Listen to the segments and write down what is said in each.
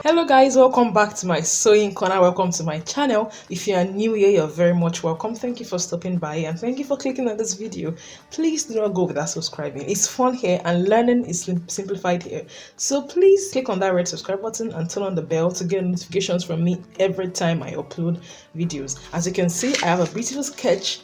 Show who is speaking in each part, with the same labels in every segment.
Speaker 1: Hello guys, welcome back to my sewing corner. Welcome to my channel. If you are new here, you're very much welcome. Thank you for stopping by and thank you for clicking on this video. Please do not go without subscribing. It's fun here and learning is simplified here. So please click on that red subscribe button and turn on the bell to get notifications from me every time I upload videos. As you can see, I have a beautiful sketch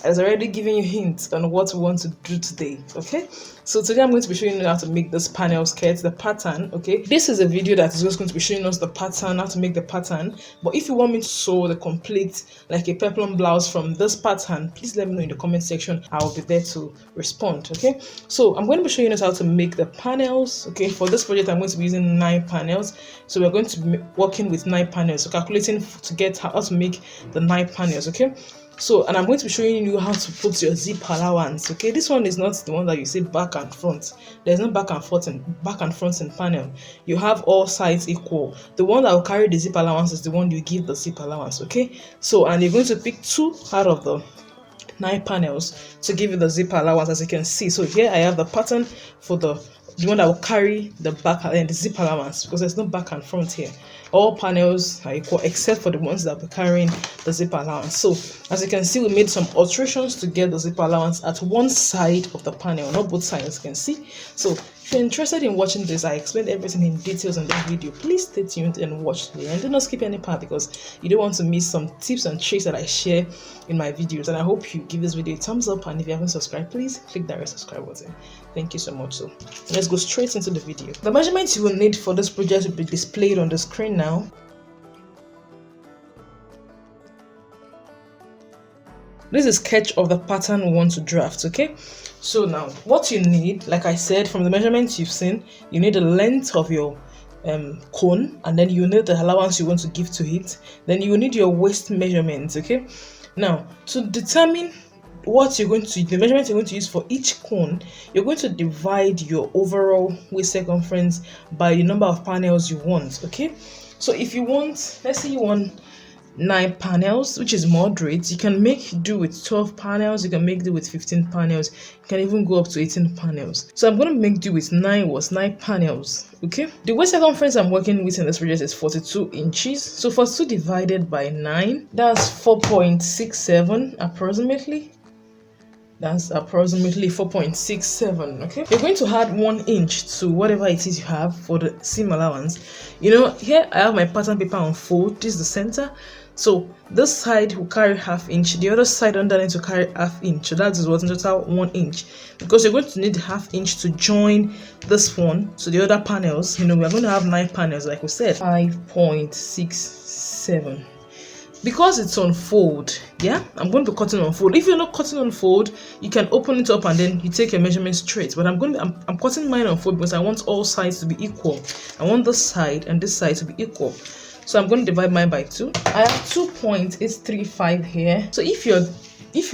Speaker 1: has already given you hints on what we want to do today. Okay, so today I'm going to be showing you how to make this panel skirt, the pattern. Okay, this is a video that is just going to be showing us the pattern, how to make the pattern. But if you want me to sew the complete like a peplum blouse from this pattern, please let me know in the comment section. I will be there to respond. Okay, so I'm going to be showing us how to make the panels. Okay, for this project I'm going to be using 9 panels, so we're going to be working with 9 panels, so calculating to get how to make the 9 panels. Okay, so, and I'm going to be showing you how to put your zip allowance. Okay, this one is not the one that you see back and front. There's no back and front in panel. You have all sides equal. The one that will carry the zip allowance is the one you give the zip allowance. Okay, so and you're going to pick 2 out of the 9 panels to give you the zip allowance, as you can see. So here I have the pattern for the one that will carry the back and the zip allowance, because there's no back and front here. All panels are equal except for the ones that will be carrying the zip allowance. So as you can see, we made some alterations to get the zip allowance at one side of the panel, not both sides, as you can see. So if you're interested in watching this, I explained everything in details in this video. Please stay tuned and watch the end. Do not skip any part, because you don't want to miss some tips and tricks that I share in my videos. And I hope you give this video a thumbs up, and if you haven't subscribed, please click that red subscribe button. Thank you so much. So let's go straight into the video. The measurements you will need for this project will be displayed on the screen now. This is a sketch of the pattern we want to draft. Okay, so now what you need, like I said, from the measurements you've seen, you need the length of your cone, and then you need the allowance you want to give to it. Then you will need your waist measurements. Okay, now to determine what you're going to, the measurement you're going to use for each cone, you're going to divide your overall waist circumference by the number of panels you want. Okay, so if you want, let's say you want 9 panels, which is moderate, you can make do with 12 panels, you can make do with 15 panels, you can even go up to 18 panels. So I'm going to make do with 9 panels. Okay, the waist circumference I'm working with in this project is 42 inches. So 42 divided by 9, that's 4.67 approximately. That's approximately 4.67. Okay, you're going to add 1 inch to whatever it is you have for the seam allowance. You know, here I have my pattern paper on fold. This is the center, so this side will carry ½ inch, the other side underneath will carry ½ inch. So that is what in total 1 inch, because you're going to need ½ inch to join this one to the other panels. You know, we're going to have 9 panels, like we said. 5.67. Because it's on fold, yeah, I'm going to be cutting on fold. If you're not cutting on fold, you can open it up and then you take your measurement straight. But I'm cutting mine on fold because I want all sides to be equal. I want this side and this side to be equal. So I'm going to divide mine by 2. I have 2.835 here. So if you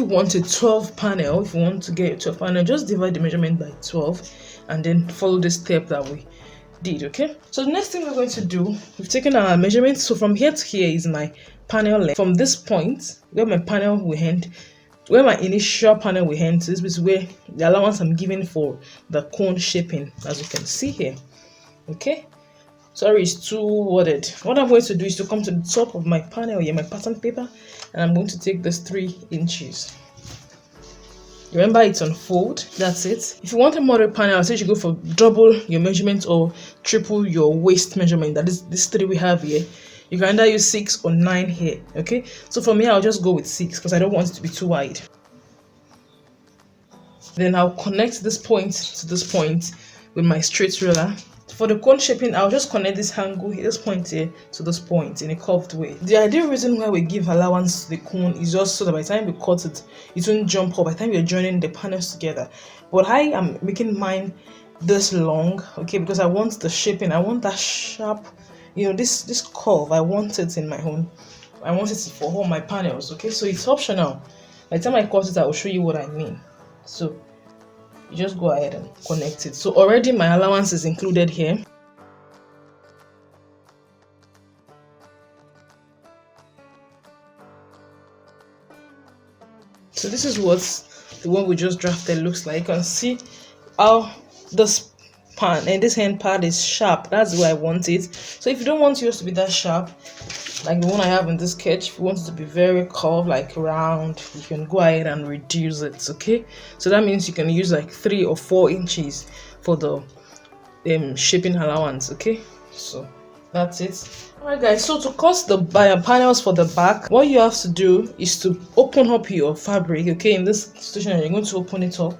Speaker 1: want a 12 panel, if you want to get a 12 panel, just divide the measurement by 12 and then follow the step that we did. Okay, so the next thing we're going to do, we've taken our measurements. So from here to here is my panel length. From this point where my panel will end, where my initial panel will end, this is where the allowance I'm giving for the cone shaping, as you can see here. Okay, sorry, it's too worded. What I'm going to do is to come to the top of my panel here, my pattern paper, and I'm going to take this 3 inches. Remember, it's on fold. That's it. If you want a moderate panel, I say you should go for double your measurement or triple your waist measurement. That is this 3 we have here. You can either use 6 or 9 here. Okay, so for me, I'll just go with 6 because I don't want it to be too wide. Then I'll connect this point to this point with my straight ruler. For the cone shaping, I'll just connect this angle here, this point here, to this point in a curved way. The ideal reason why we give allowance to the cone is just so that by the time we cut it, it won't jump up by the time you're joining the panels together. But I am making mine this long, okay, because I want the shaping, I want that sharp, you know, this curve, I want it in my own, I want it for all my panels. Okay, so it's optional. By the time I cut it, I will show you what I mean. So you just go ahead and connect it. So already my allowance is included here. So this is what the one we just drafted looks like. You can see how this pan and this hand part is sharp. That's the way I want it. So if you don't want yours to be that sharp, like the one I have in this sketch, if you want it to be very curved, like round, you can go ahead and reduce it. Okay, so that means you can use like 3 or 4 inches for the shaping allowance. Okay, so that's it. Alright guys, so to cut the panels for the back, what you have to do is to open up your fabric. Okay, in this situation you're going to open it up.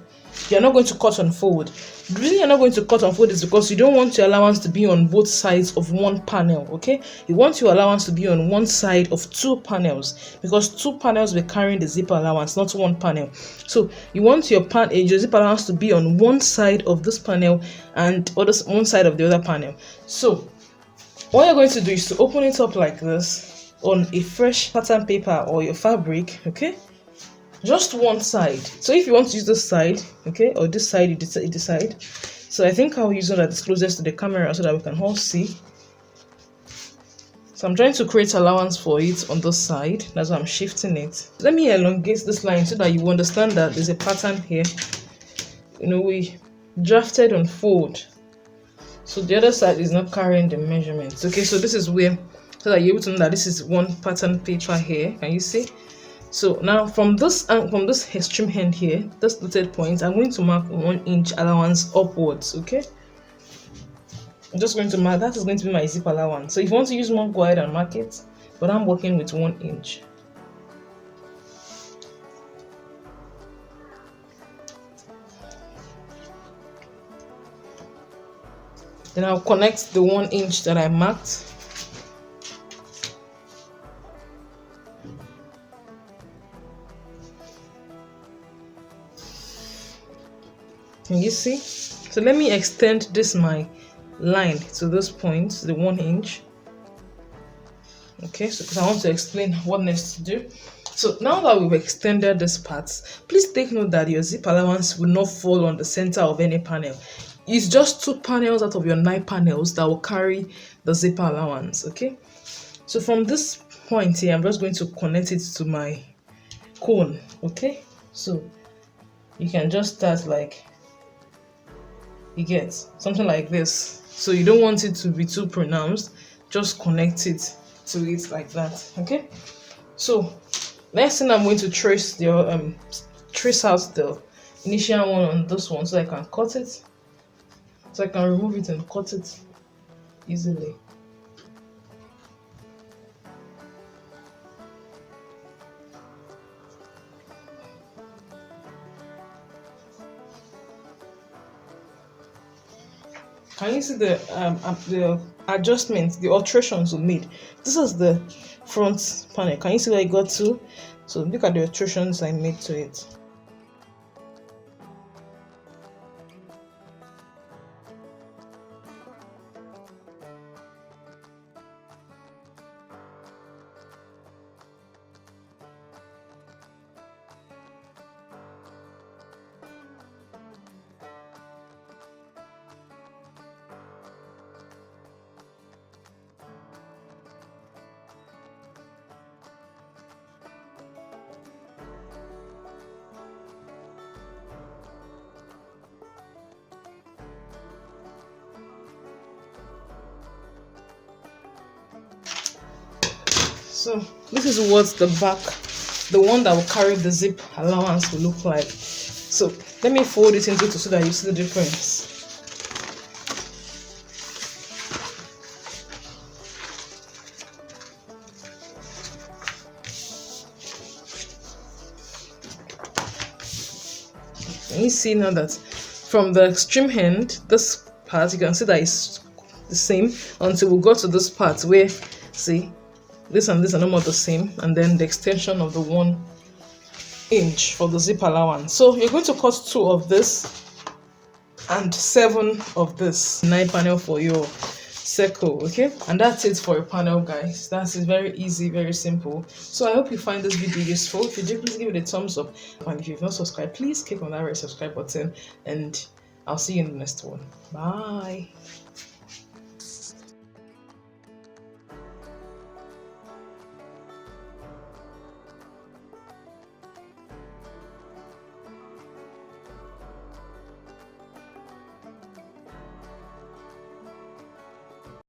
Speaker 1: You're not going to cut and fold. The reason you're not going to cut and fold is because you don't want your allowance to be on both sides of one panel. Okay, you want your allowance to be on one side of 2 panels, because 2 panels will carry the zipper allowance, not one panel. So you want your zipper allowance to be on one side of this panel and one side of the other panel. So what you're going to do is to open it up like this on a fresh pattern paper or your fabric. Okay, just one side. So if you want to use this side, okay, or this side, you decide. So I think I'll use one that is closest to the camera so that we can all see. So I'm trying to create allowance for it on this side. That's why I'm shifting it. Let me elongate this line so that you understand that there's a pattern here. You know, we drafted on fold, so the other side is not carrying the measurements. Okay, so this is where, so that you're able to know that this is one pattern page right here. Can you see? So now from this extreme end here, this dotted point, I'm going to mark 1 inch allowance upwards. Okay, I'm just going to mark, that is going to be my zip allowance. So if you want to use more, go ahead and mark it, but I'm working with 1 inch. Then I'll connect the 1 inch that I marked. Can you see? So let me extend this my line to this point, the 1 inch. Okay, so because I want to explain what next to do. So now that we've extended this part, please take note that your zip allowance will not fall on the center of any panel. It's just 2 panels out of your 9 panels that will carry the zipper allowance. Okay, so from this point here, I'm just going to connect it to my cone. Okay, so you can just start like, you get something like this. So you don't want it to be too pronounced, just connect it to it like that. Okay, so next thing I'm going to trace out the initial one on this one so I can cut it. So I can remove it and cut it easily. Can you see the adjustments, the alterations we made? This is the front panel. Can you see where I got to? So look at the alterations I made to it. So this is what the back, the one that will carry the zip allowance, will look like. So let me fold it into two so that you see the difference. And you see now that from the extreme end, this part, you can see that it's the same until we go to this part where, see, this and this are no more the same, and then the extension of the 1 inch for the zip allowance. So you're going to cut 2 of this and 7 of this 9 panel for your circle. Okay, and that's it for a panel, guys. That's it. Very easy, very simple. So I hope you find this video useful. If you do, please give it a thumbs up, and if you've not subscribed, please click on that red subscribe button, and I'll see you in the next one. Bye.